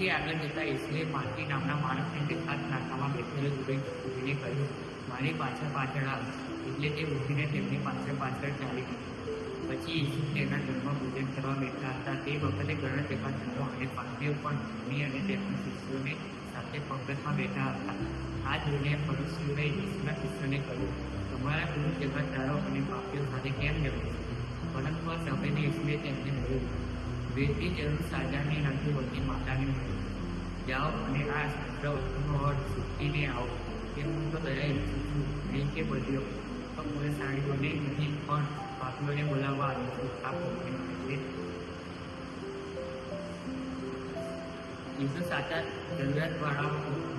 પછી આગળ જતાં ઈસુએ માર્ટી નામના માણસને દેખાત નાકામાં બેઠેલો જોઈને કહ્યું, મારી પાછળ પાછળ આવ. એટલે તે ઉઠીને તેમની પાછળ પાછળ ચાલી ગયો. પછી ઈસુ તેના ઘરમાં ભોજન કરવા બેઠા હતા. તે વખતે ઘણા દેખાતો અને પાત્રીઓ પણ ધર્મી અને તેમના શિષ્યોને સાથે પંગતમાં બેઠા હતા. આ જોઈને ફરીસીઓએ ઈસુના શિષ્યોને કહ્યું, તમારા ગુરુ જગતદારો અને પાપીઓ સાથે કેમ જમે છે? પરંતુ આ સમયે ઈસુએ તેમને કહ્યું, વેદની જરૂર સાજાની નથી હોતી, માતાની નથી. જાઓ અને આ શાસ્ત્ર વસ્તુનો અર્થ શીખીને આવો. તે હું તો દયા ઈચ્છું છું નહીં કે બદલ્યો, તો પુરુષાળીઓને નહીં પણ પાપીઓને બોલાવવા આવ્યો છું. આ પોતે ઈસુ સાચા જરૂરિયાતવાળા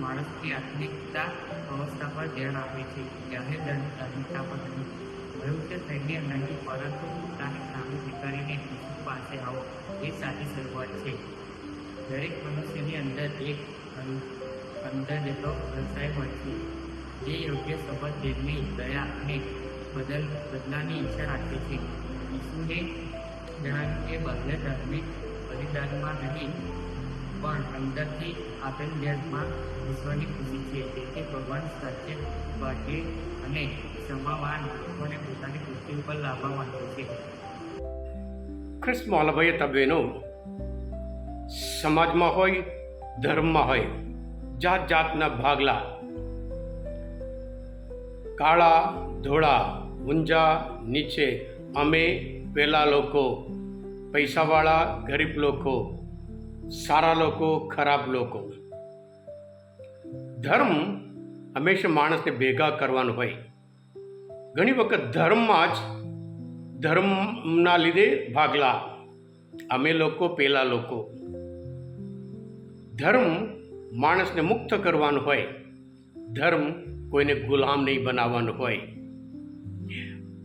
માણસની આત્મિકતા અવસ્થા પર ધ્યાન આપે છે, જાહેર ધાર્મિકતા પર નહીં. ભવિષ્ય સૈન્ય નહીં, પરંતુ પોતાની સામે સ્વીકારીને ઈસુ પાસે આવો, એ સાચી શરૂઆત છે. દરેક મનુષ્યની અંદર એક અંદર જેટલો વ્યવસાય હોય છે, જે યોગ્ય સંબંધ દિલની દયા અને બદલાની ઈચ્છા રાખે છે. ઈસુએ જણાવ્યું કે બદલે ધાર્મિક બલિદાનમાં નહીં પણ અંદરથી આપેલ ધ્યાનમાં વિશ્વની ખુશી છે. તેથી ભગવાન સાચે ભાગ્ય અને ક્ષમાવાન લોકોને પોતાની પૃથ્વી ઉપર લાવવા માંગે છે. ખ્રિસ્તમાં અલભાઈ બહેનો, સમાજમાં હોય, ધર્મમાં હોય, જાત જાતના ભાગલા, કાળા ધોળા, ઊંચા નીચે, અમે પેલા લોકો, પૈસાવાળા ગરીબ લોકો, સારા લોકો, ખરાબ લોકો. ધર્મ હંમેશા માણસને ભેગા કરવાનું હોય. ઘણી વખત ધર્મના લીધે ભાગલા, અમે લોકો પેલા લોકો. ધર્મ માણસને મુક્ત કરવાનું હોય. ધર્મ કોઈને ગુલામ નહીં બનાવવાનું હોય.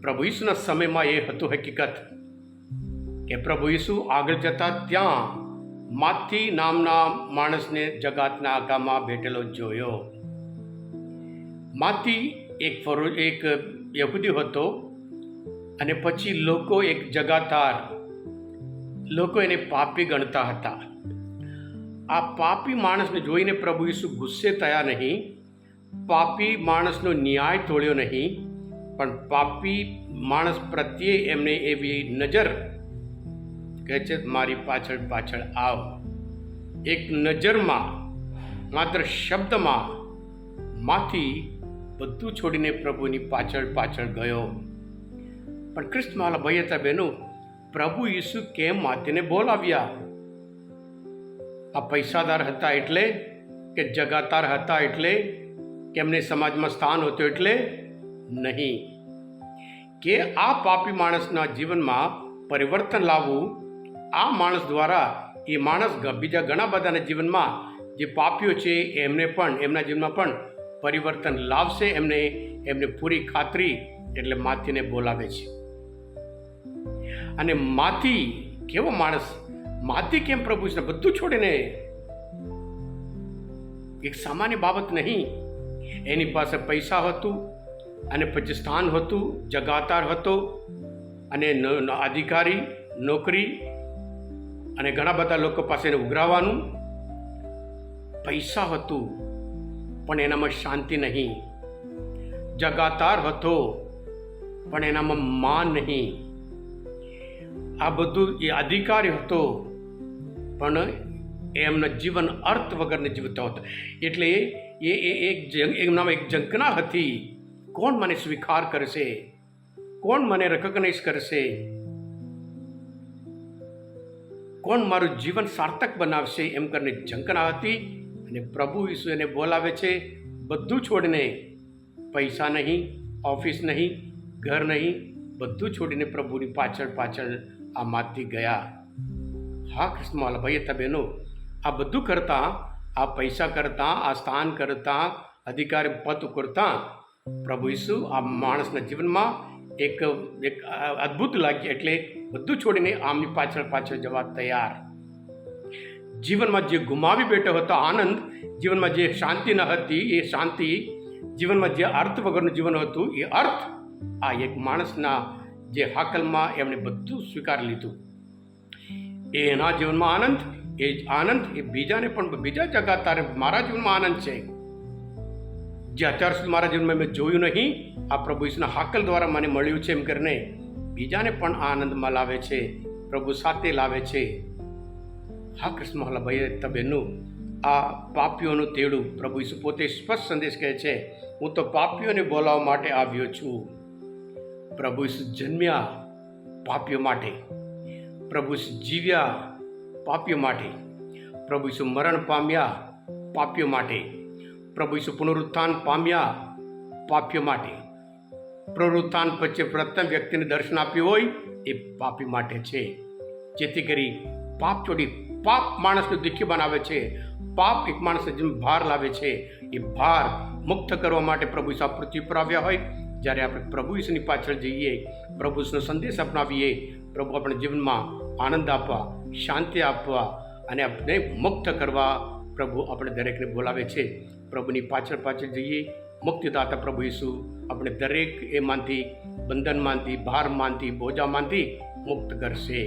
પ્રભુ ઈસુના સમયમાં એ હતું હકીકત કે પ્રભુ ઈસુ આગળ જતા ત્યાં માથી નામના માણસને જગાતના આગામાં બેઠેલો જોયો. માથી એક યહૂદી હતો અને પછી એક જગાતાર લોકો એને પાપી ગણતા હતા. આ પાપી માણસને જોઈને પ્રભુ ઈસુ ગુસ્સે થયા નહીં, પાપી માણસનો ન્યાય તોડ્યો નહીં, પણ પાપી માણસ પ્રત્યે એમને એવી નજર કહે છે, મારી પાછળ પાછળ આવ. એક નજરમાં, માત્ર શબ્દમાં માંથી બધું છોડીને પ્રભુની પાછળ પાછળ ગયો. પણ ખ્રિસ્તમાં ભાઈ હતા બહેનો, પ્રભુ ઈસુ કેમ માથીને બોલાવ્યા? આ પૈસાદાર હતા એટલે કે જગાતાર હતા એટલે કે એમને સમાજમાં સ્થાન હતું એટલે નહીં, કે આ પાપી માણસના જીવનમાં પરિવર્તન લાવવું. આ માણસ દ્વારા એ માણસ બીજા ઘણા બધાના જીવનમાં જે પાપીઓ છે એમના જીવનમાં પણ પરિવર્તન લાવશે. એમને પૂરી ખાતરી એટલે માથીને બોલાવે છે. અને માથી કેવો માણસ, માથી કેમ પ્રભુ છે બધું છોડીને? એક સામાન્ય બાબત નહીં. એની પાસે પૈસા હતું અને પછી સ્થાન હતું, જગાતાર હતો અને અધિકારી, નોકરી અને ઘણા બધા લોકો પાસે ઉઘરાવાનું પૈસા હતું, પણ એનામાં શાંતિ નહીં. જગાતાર હતો પણ એનામાં માન નહીં. આ બધું એ અધિકારી હતો પણ એમના જીવન અર્થ વગરને જીવતો હતો. એટલે એમનામાં એક ઝંખના હતી, કોણ મને સ્વીકાર કરશે, કોણ મને રેકોગ્નાઇઝ કરશે, કોણ મારું જીવન સાર્થક બનાવશે, એમ કરીને ઝંખના હતી. અને પ્રભુ ઈસુ એને બોલાવે છે, બધું છોડીને, પૈસા નહીં, ઓફિસ નહીં, ઘર નહીં, બધું છોડીને પ્રભુની પાછળ પાછળ આ માથી ગયા. હા ખ્રિસ્તમાં ભાઈ હતા બહેનો, આ બધું કરતાં, આ પૈસા કરતાં, આ સ્થાન કરતાં, અધિકારી પદ કરતાં પ્રભુ ઈસુ આ માણસના જીવનમાં એક અદ્ભુત લાગ્યું. એટલે બધું છોડીને આમની પાછળ પાછળ જવા તૈયાર. જીવનમાં જે ગુમાવી બેઠો હતો આનંદ, જીવનમાં જે શાંતિ ન હતી એ શાંતિ, જીવનમાં જે અર્થ વગરનું જીવન હતું એ અર્થ આ એક માણસના જે હાકલમાં એમણે બધું સ્વીકારી લીધું. એના જીવનમાં આનંદ, એ જ આનંદ એ બીજાને પણ બીજા જગા તારે મારા જીવનમાં આનંદ છે જે અત્યાર સુધી મારા જીવનમાં મેં જોયું નહીં, આ પ્રભુ ઈસુના હાકલ દ્વારા મને મળ્યું છે એમ કરીને બીજાને પણ આનંદમાં લાવે છે, પ્રભુ સાથે લાવે છે. હા કૃષ્ણ મહાલા ભાઈ તબેનું આ પાપીઓનું તેડું પ્રભુ ઈસુ પોતે સ્પષ્ટ સંદેશ કહે છે, હું તો પાપીઓને બોલાવવા માટે આવ્યો છું. પ્રભુ ઈસુ જન્મ્યા પાપીઓ માટે, પ્રભુ ઈસુ જીવ્યા પાપીઓ માટે, પ્રભુ ઈસુ મરણ પામ્યા પાપીઓ માટે, પ્રભુ ઈસુ પુનરુત્થાન પામ્યા પાપીઓ માટે. પુનરુત્થાન પછી પ્રથમ વ્યક્તિને દર્શન આપ્યું હોય એ પાપી માટે છે, જેથી કરી પાપ છોડી પાપ માણસને દુઃખી બનાવે છે, પાપ એક માણસને જેમ ભાર લાવે છે, એ ભાર મુક્ત કરવા માટે પ્રભુ ઈસુ પૃથ્વી પર આવ્યા હોય. જ્યારે આપણે પ્રભુ ઈસુની પાછળ જઈએ, પ્રભુ ઈસુનો સંદેશ અપનાવીએ, પ્રભુ આપણે જીવનમાં આનંદ આપવા, શાંતિ આપવા અને આપણે મુક્ત કરવા પ્રભુ આપણે દરેકને બોલાવે છે. પ્રભુની પાછળ પાછળ જઈએ, મુક્તિદાતા પ્રભુ ઈસુ આપણે દરેક એમાંથી બંધનમાંથી, ભારમાંથી, બોજામાંથી મુક્ત કરશે.